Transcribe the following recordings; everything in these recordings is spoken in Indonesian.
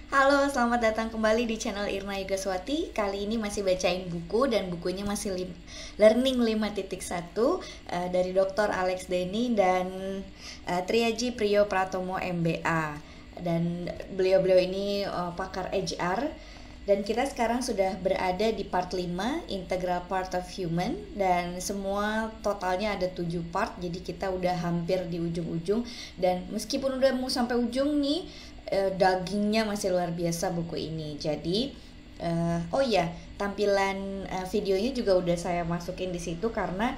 Halo, selamat datang kembali di channel Irna Yugaswati. Kali ini masih bacain buku dan bukunya masih Learning 5.1 dari Dr. Alex Denny dan Triaji Priyo Pratomo MBA. Dan beliau-beliau ini pakar HR. Dan kita sekarang sudah berada di part 5, Integral Part of Human. Dan semua totalnya ada 7 part, jadi kita udah hampir di ujung-ujung. Dan meskipun udah mau sampai ujung nih, dagingnya masih luar biasa buku ini. Jadi tampilan videonya juga udah saya masukin di situ karena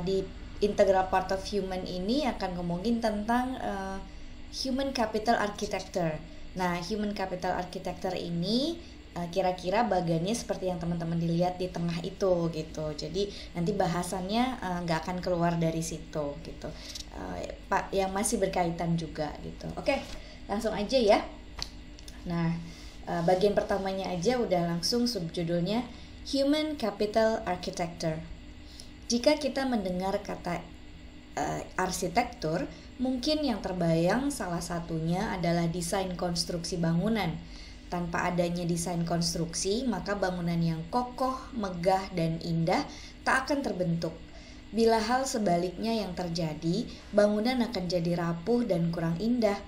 di Integral Part of Human ini akan ngomongin tentang Human Capital Architecture. Nah, Human Capital Architecture ini kira-kira bagiannya seperti yang teman-teman dilihat di tengah itu gitu. Jadi nanti bahasannya nggak akan keluar dari situ gitu. Yang masih berkaitan juga gitu. Oke, langsung aja ya. Nah, bagian pertamanya aja udah langsung subjudulnya Human Capital Architecture. Jika kita mendengar kata arsitektur, mungkin yang terbayang salah satunya adalah desain konstruksi bangunan. Tanpa adanya desain konstruksi, maka bangunan yang kokoh, megah, dan indah tak akan terbentuk. Bila hal sebaliknya yang terjadi, bangunan akan jadi rapuh dan kurang indah.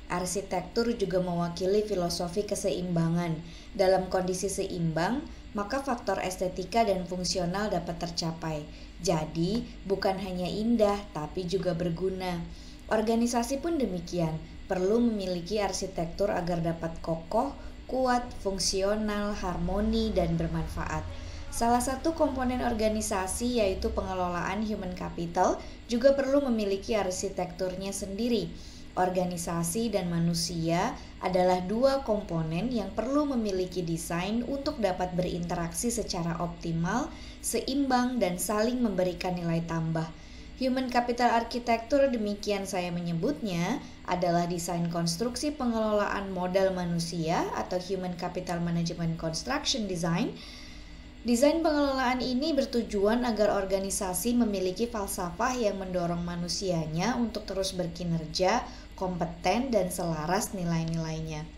Arsitektur juga mewakili filosofi keseimbangan. Dalam kondisi seimbang, maka faktor estetika dan fungsional dapat tercapai. Jadi, bukan hanya indah, tapi juga berguna. Organisasi pun demikian, perlu memiliki arsitektur agar dapat kokoh, kuat, fungsional, harmoni, dan bermanfaat. Salah satu komponen organisasi yaitu pengelolaan human capital juga perlu memiliki arsitekturnya sendiri. Organisasi dan manusia adalah dua komponen yang perlu memiliki desain untuk dapat berinteraksi secara optimal, seimbang, dan saling memberikan nilai tambah. Human Capital Architecture, demikian saya menyebutnya, adalah desain konstruksi pengelolaan modal manusia atau Human Capital Management Construction Design. Desain pengelolaan ini bertujuan agar organisasi memiliki falsafah yang mendorong manusianya untuk terus berkinerja, kompeten, dan selaras nilai-nilainya.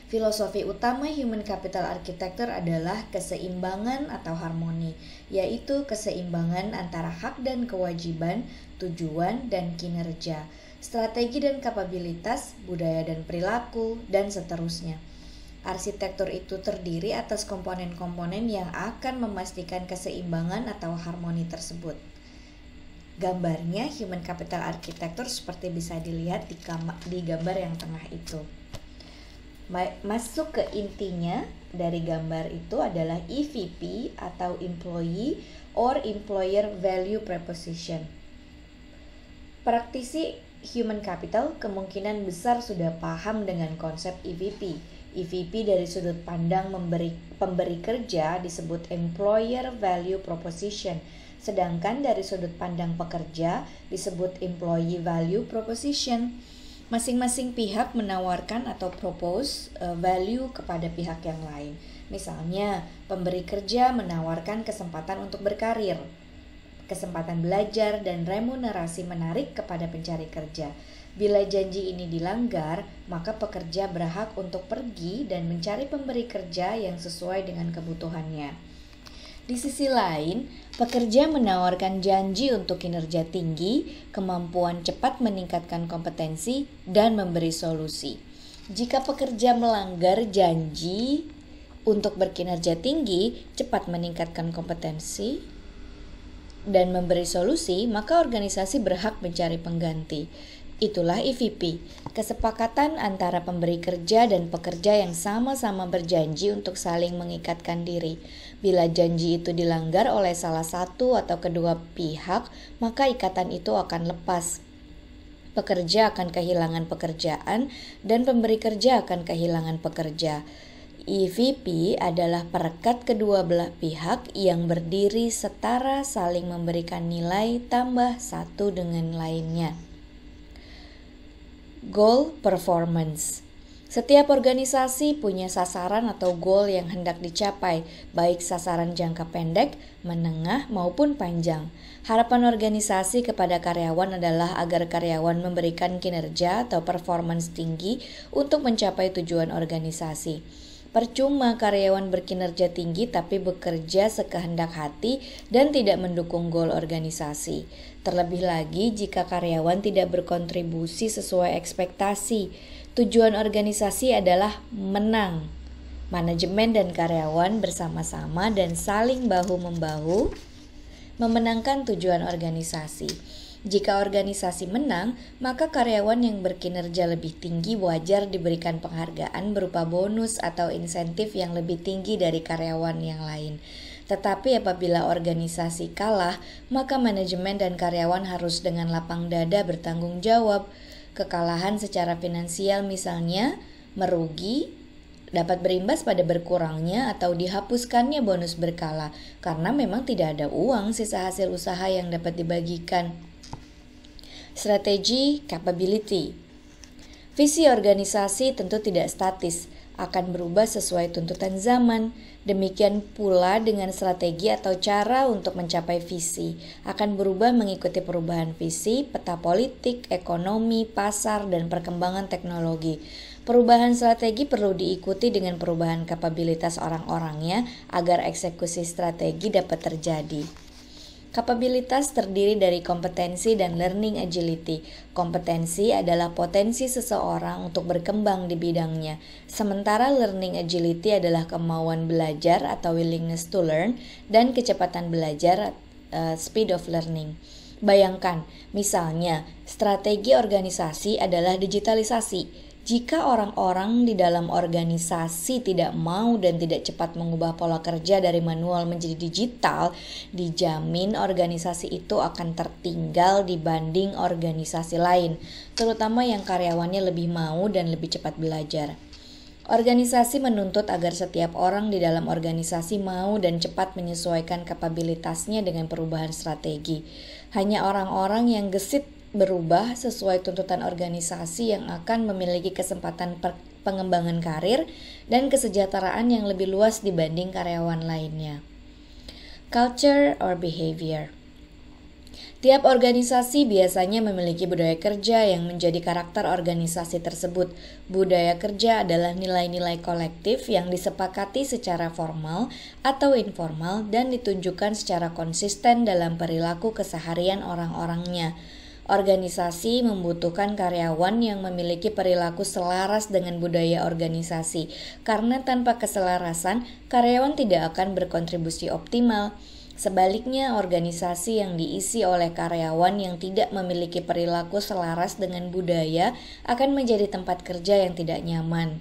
Filosofi utama Human Capital Architecture adalah keseimbangan atau harmoni, yaitu keseimbangan antara hak dan kewajiban, tujuan dan kinerja, strategi dan kapabilitas, budaya dan perilaku, dan seterusnya. Arsitektur itu terdiri atas komponen-komponen yang akan memastikan keseimbangan atau harmoni tersebut. Gambarnya Human Capital Architecture seperti bisa dilihat di gambar yang tengah itu. Masuk ke intinya dari gambar itu adalah EVP atau Employee or Employer Value Proposition. Praktisi Human Capital kemungkinan besar sudah paham dengan konsep EVP. EVP dari sudut pandang pemberi kerja disebut Employer Value Proposition, sedangkan dari sudut pandang pekerja disebut Employee Value Proposition. Masing-masing pihak menawarkan atau propose value kepada pihak yang lain. Misalnya, pemberi kerja menawarkan kesempatan untuk berkarir, kesempatan belajar, dan remunerasi menarik kepada pencari kerja. Bila janji ini dilanggar, maka pekerja berhak untuk pergi dan mencari pemberi kerja yang sesuai dengan kebutuhannya. Di sisi lain, pekerja menawarkan janji untuk kinerja tinggi, kemampuan cepat meningkatkan kompetensi, dan memberi solusi. Jika pekerja melanggar janji untuk berkinerja tinggi, cepat meningkatkan kompetensi, dan memberi solusi, maka organisasi berhak mencari pengganti. Itulah EVP, kesepakatan antara pemberi kerja dan pekerja yang sama-sama berjanji untuk saling mengikatkan diri. Bila janji itu dilanggar oleh salah satu atau kedua pihak, maka ikatan itu akan lepas. Pekerja akan kehilangan pekerjaan dan pemberi kerja akan kehilangan pekerja. EVP adalah perekat kedua belah pihak yang berdiri setara saling memberikan nilai tambah satu dengan lainnya. Goal performance. Setiap organisasi punya sasaran atau goal yang hendak dicapai, baik sasaran jangka pendek, menengah, maupun panjang. Harapan organisasi kepada karyawan adalah agar karyawan memberikan kinerja atau performance tinggi untuk mencapai tujuan organisasi. Percuma karyawan berkinerja tinggi tapi bekerja sekehendak hati dan tidak mendukung goal organisasi. Terlebih lagi jika karyawan tidak berkontribusi sesuai ekspektasi. Tujuan organisasi adalah menang. Manajemen dan karyawan bersama-sama dan saling bahu-membahu memenangkan tujuan organisasi. Jika organisasi menang, maka karyawan yang berkinerja lebih tinggi wajar diberikan penghargaan berupa bonus atau insentif yang lebih tinggi dari karyawan yang lain. Tetapi apabila organisasi kalah, maka manajemen dan karyawan harus dengan lapang dada bertanggung jawab. Kekalahan secara finansial misalnya merugi dapat berimbas pada berkurangnya atau dihapuskannya bonus berkala karena memang tidak ada uang sisa hasil usaha yang dapat dibagikan. Strategi capability. Visi organisasi tentu tidak statis, akan berubah sesuai tuntutan zaman. Demikian pula dengan strategi atau cara untuk mencapai visi, akan berubah mengikuti perubahan visi, peta politik, ekonomi, pasar, dan perkembangan teknologi. Perubahan strategi perlu diikuti dengan perubahan kapabilitas orang-orangnya agar eksekusi strategi dapat terjadi. Kapabilitas terdiri dari kompetensi dan learning agility. Kompetensi adalah potensi seseorang untuk berkembang di bidangnya, sementara learning agility adalah kemauan belajar atau willingness to learn dan kecepatan belajar, speed of learning. Bayangkan, misalnya, strategi organisasi adalah digitalisasi. Jika orang-orang di dalam organisasi tidak mau dan tidak cepat mengubah pola kerja dari manual menjadi digital, dijamin organisasi itu akan tertinggal dibanding organisasi lain, terutama yang karyawannya lebih mau dan lebih cepat belajar. Organisasi menuntut agar setiap orang di dalam organisasi mau dan cepat menyesuaikan kapabilitasnya dengan perubahan strategi. Hanya orang-orang yang gesit berubah sesuai tuntutan organisasi yang akan memiliki kesempatan pengembangan karir dan kesejahteraan yang lebih luas dibanding karyawan lainnya. Culture or behavior. Tiap organisasi biasanya memiliki budaya kerja yang menjadi karakter organisasi tersebut. Budaya kerja adalah nilai-nilai kolektif yang disepakati secara formal atau informal dan ditunjukkan secara konsisten dalam perilaku keseharian orang-orangnya. Organisasi membutuhkan karyawan yang memiliki perilaku selaras dengan budaya organisasi, karena tanpa keselarasan, karyawan tidak akan berkontribusi optimal. Sebaliknya, organisasi yang diisi oleh karyawan yang tidak memiliki perilaku selaras dengan budaya akan menjadi tempat kerja yang tidak nyaman.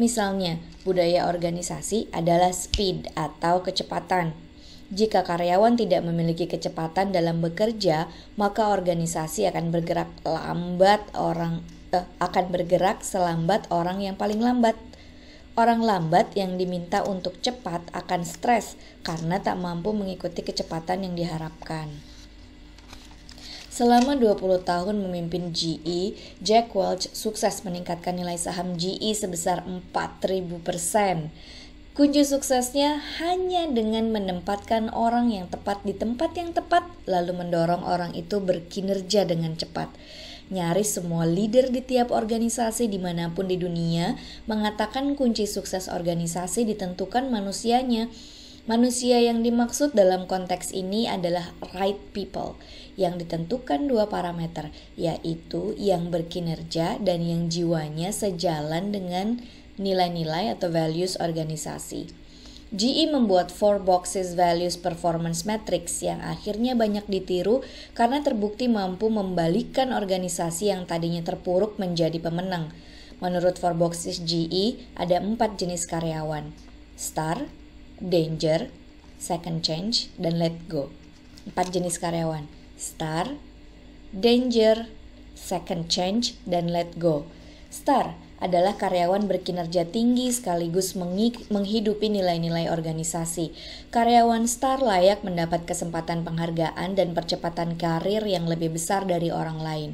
Misalnya, budaya organisasi adalah speed atau kecepatan. Jika karyawan tidak memiliki kecepatan dalam bekerja, maka organisasi akan bergerak selambat orang yang paling lambat. Orang lambat yang diminta untuk cepat akan stres karena tak mampu mengikuti kecepatan yang diharapkan. Selama 20 tahun memimpin GE, Jack Welch sukses meningkatkan nilai saham GE sebesar 4.000%. Kunci suksesnya hanya dengan menempatkan orang yang tepat di tempat yang tepat, lalu mendorong orang itu berkinerja dengan cepat. Nyaris semua leader di tiap organisasi dimanapun di dunia mengatakan kunci sukses organisasi ditentukan manusianya. Manusia yang dimaksud dalam konteks ini adalah right people, yang ditentukan dua parameter, yaitu yang berkinerja dan yang jiwanya sejalan dengan nilai-nilai atau values organisasi. GE membuat 4 boxes values performance matrix yang akhirnya banyak ditiru karena terbukti mampu membalikkan organisasi yang tadinya terpuruk menjadi pemenang. Menurut 4 boxes GE, ada 4 jenis karyawan: Star, Danger, Second Change, dan Let Go. 4 jenis karyawan: Star, Danger, Second Change, dan Let Go. Star adalah karyawan berkinerja tinggi sekaligus menghidupi nilai-nilai organisasi. Karyawan Star layak mendapat kesempatan penghargaan dan percepatan karir yang lebih besar dari orang lain.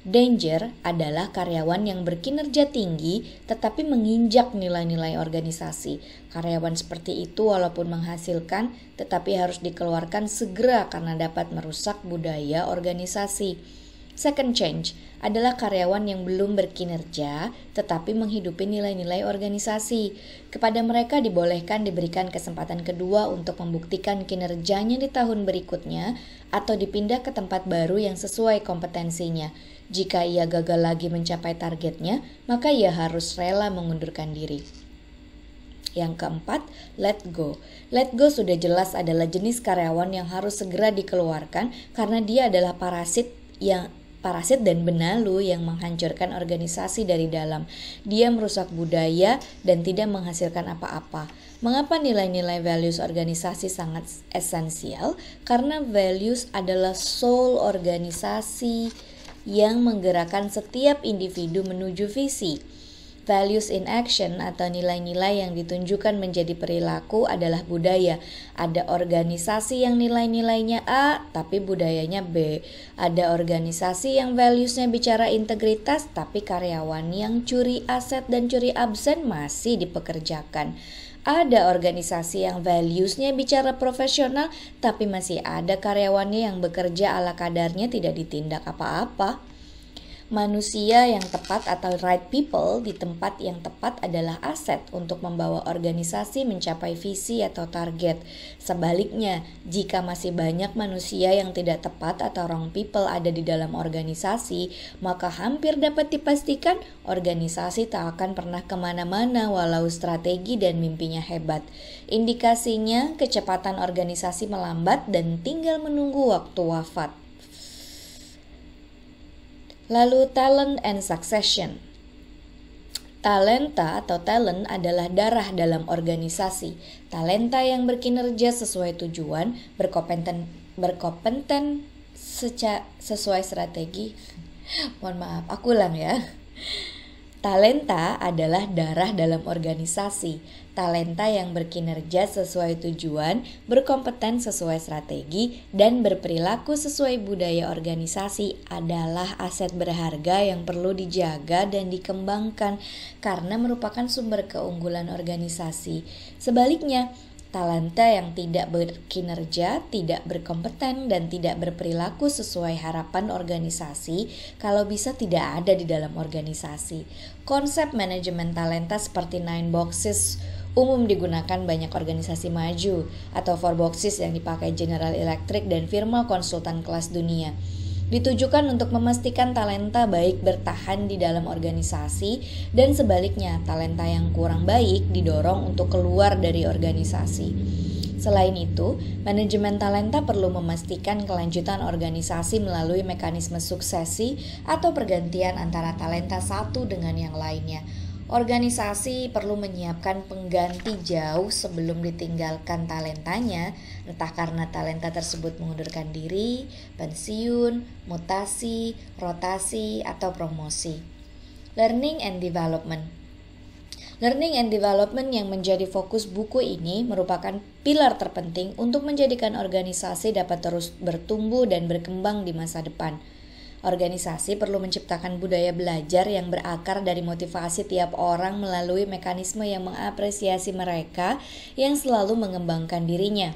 Danger adalah karyawan yang berkinerja tinggi tetapi menginjak nilai-nilai organisasi. Karyawan seperti itu walaupun menghasilkan tetapi harus dikeluarkan segera karena dapat merusak budaya organisasi. Second change adalah karyawan yang belum berkinerja tetapi menghidupi nilai-nilai organisasi. Kepada mereka dibolehkan diberikan kesempatan kedua untuk membuktikan kinerjanya di tahun berikutnya atau dipindah ke tempat baru yang sesuai kompetensinya. Jika ia gagal lagi mencapai targetnya, maka ia harus rela mengundurkan diri. Yang keempat, let go. Let go sudah jelas adalah jenis karyawan yang harus segera dikeluarkan karena dia adalah parasit dan benalu yang menghancurkan organisasi dari dalam. Dia merusak budaya dan tidak menghasilkan apa-apa. Mengapa nilai-nilai values organisasi sangat esensial? Karena values adalah soul organisasi yang menggerakkan setiap individu menuju visi. Values in action atau nilai-nilai yang ditunjukkan menjadi perilaku adalah budaya. Ada organisasi yang nilai-nilainya A tapi budayanya B. Ada organisasi yang valuesnya bicara integritas tapi karyawan yang curi aset dan curi absen masih dipekerjakan. Ada organisasi yang valuesnya bicara profesional tapi masih ada karyawannya yang bekerja ala kadarnya tidak ditindak apa-apa. Manusia yang tepat atau right people di tempat yang tepat adalah aset untuk membawa organisasi mencapai visi atau target. Sebaliknya, jika masih banyak manusia yang tidak tepat atau wrong people ada di dalam organisasi, maka hampir dapat dipastikan organisasi tak akan pernah kemana-mana walau strategi dan mimpinya hebat. Indikasinya, kecepatan organisasi melambat dan tinggal menunggu waktu wafat. Lalu talent and succession. Talenta atau talent adalah darah dalam organisasi. Talenta yang berkinerja sesuai tujuan, berkompeten sesuai strategi. Mohon maaf, aku ulang ya. Talenta adalah darah dalam organisasi. Talenta yang berkinerja sesuai tujuan, berkompeten sesuai strategi, dan berperilaku sesuai budaya organisasi adalah aset berharga yang perlu dijaga dan dikembangkan karena merupakan sumber keunggulan organisasi. Sebaliknya, talenta yang tidak berkinerja, tidak berkompeten, dan tidak berperilaku sesuai harapan organisasi kalau bisa tidak ada di dalam organisasi. Konsep manajemen talenta seperti 9 boxes umum digunakan banyak organisasi maju atau 4 boxes yang dipakai General Electric dan firma konsultan kelas dunia. Ditujukan untuk memastikan talenta baik bertahan di dalam organisasi dan sebaliknya talenta yang kurang baik didorong untuk keluar dari organisasi. Selain itu, manajemen talenta perlu memastikan kelanjutan organisasi melalui mekanisme suksesi atau pergantian antara talenta satu dengan yang lainnya. Organisasi perlu menyiapkan pengganti jauh sebelum ditinggalkan talentanya, entah karena talenta tersebut mengundurkan diri, pensiun, mutasi, rotasi, atau promosi. Learning and development. Learning and development yang menjadi fokus buku ini merupakan pilar terpenting untuk menjadikan organisasi dapat terus bertumbuh dan berkembang di masa depan. Organisasi perlu menciptakan budaya belajar yang berakar dari motivasi tiap orang melalui mekanisme yang mengapresiasi mereka yang selalu mengembangkan dirinya.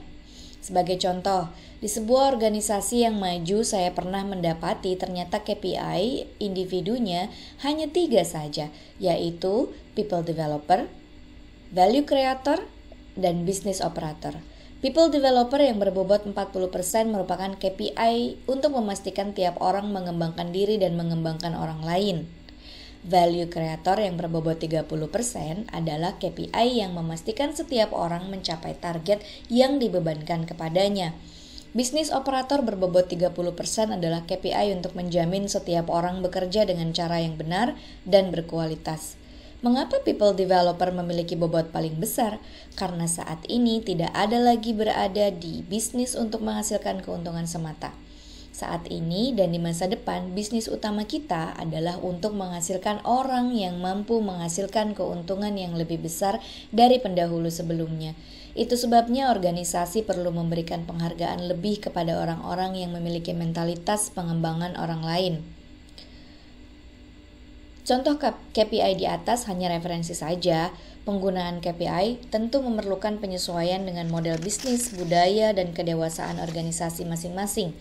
Sebagai contoh, di sebuah organisasi yang maju saya pernah mendapati ternyata KPI individunya hanya 3 saja, yaitu People Developer, Value Creator, dan Business Operator. People Developer yang berbobot 40% merupakan KPI untuk memastikan tiap orang mengembangkan diri dan mengembangkan orang lain. Value Creator yang berbobot 30% adalah KPI yang memastikan setiap orang mencapai target yang dibebankan kepadanya. Business Operator berbobot 30% adalah KPI untuk menjamin setiap orang bekerja dengan cara yang benar dan berkualitas. Mengapa People Developer memiliki bobot paling besar? Karena saat ini tidak ada lagi berada di bisnis untuk menghasilkan keuntungan semata. Saat ini dan di masa depan, bisnis utama kita adalah untuk menghasilkan orang yang mampu menghasilkan keuntungan yang lebih besar dari pendahulu sebelumnya. Itu sebabnya organisasi perlu memberikan penghargaan lebih kepada orang-orang yang memiliki mentalitas pengembangan orang lain. Contoh KPI di atas hanya referensi saja. Penggunaan KPI tentu memerlukan penyesuaian dengan model bisnis, budaya, dan kedewasaan organisasi masing-masing.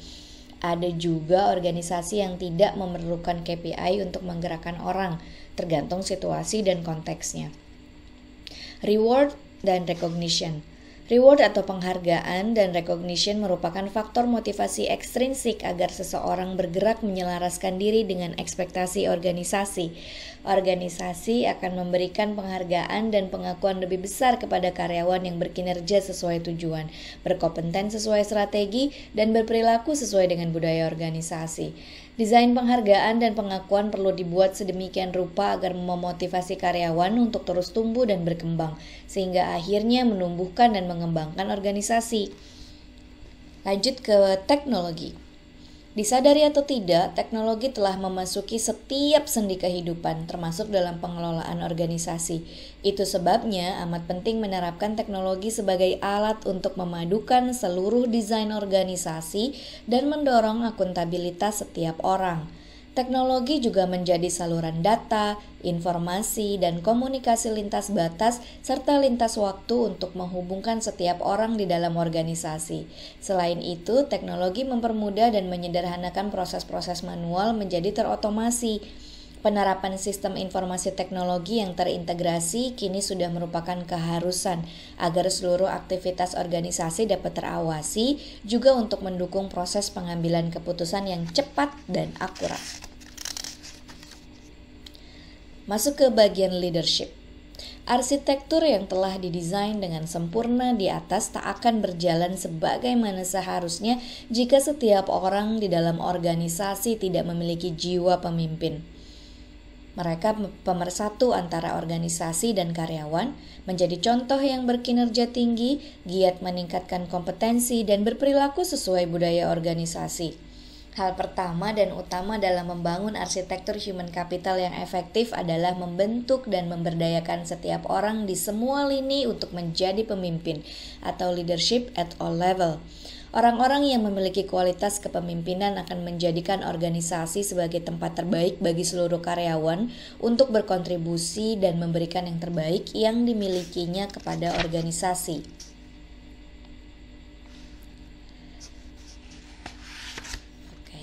Ada juga organisasi yang tidak memerlukan KPI untuk menggerakkan orang, tergantung situasi dan konteksnya. Reward dan recognition. Reward atau penghargaan dan recognition merupakan faktor motivasi ekstrinsik agar seseorang bergerak menyelaraskan diri dengan ekspektasi organisasi. Organisasi akan memberikan penghargaan dan pengakuan lebih besar kepada karyawan yang berkinerja sesuai tujuan, berkompeten sesuai strategi, dan berperilaku sesuai dengan budaya organisasi. Desain penghargaan dan pengakuan perlu dibuat sedemikian rupa agar memotivasi karyawan untuk terus tumbuh dan berkembang, sehingga akhirnya menumbuhkan dan mengembangkan organisasi. Lanjut ke teknologi. Disadari atau tidak, teknologi telah memasuki setiap sendi kehidupan, termasuk dalam pengelolaan organisasi. Itu sebabnya amat penting menerapkan teknologi sebagai alat untuk memadukan seluruh desain organisasi dan mendorong akuntabilitas setiap orang. Teknologi juga menjadi saluran data, informasi, dan komunikasi lintas batas serta lintas waktu untuk menghubungkan setiap orang di dalam organisasi. Selain itu, teknologi mempermudah dan menyederhanakan proses-proses manual menjadi terotomasi. Penerapan sistem informasi teknologi yang terintegrasi kini sudah merupakan keharusan agar seluruh aktivitas organisasi dapat terawasi, juga untuk mendukung proses pengambilan keputusan yang cepat dan akurat. Masuk ke bagian leadership. Arsitektur yang telah didesain dengan sempurna di atas tak akan berjalan sebagaimana seharusnya jika setiap orang di dalam organisasi tidak memiliki jiwa pemimpin. Mereka pemersatu antara organisasi dan karyawan, menjadi contoh yang berkinerja tinggi, giat meningkatkan kompetensi, dan berperilaku sesuai budaya organisasi. Hal pertama dan utama dalam membangun arsitektur human capital yang efektif adalah membentuk dan memberdayakan setiap orang di semua lini untuk menjadi pemimpin atau leadership at all level. Orang-orang yang memiliki kualitas kepemimpinan akan menjadikan organisasi sebagai tempat terbaik bagi seluruh karyawan untuk berkontribusi dan memberikan yang terbaik yang dimilikinya kepada organisasi.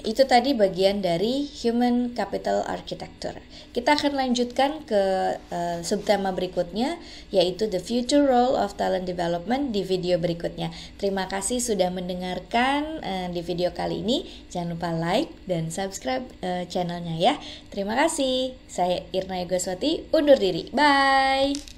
Itu tadi bagian dari Human Capital Architecture. Kita akan lanjutkan ke subtema berikutnya, yaitu The Future Role of Talent Development di video berikutnya. Terima kasih sudah mendengarkan di video kali ini. Jangan lupa like dan subscribe channelnya ya. Terima kasih. Saya Irna Yogoswati, undur diri. Bye!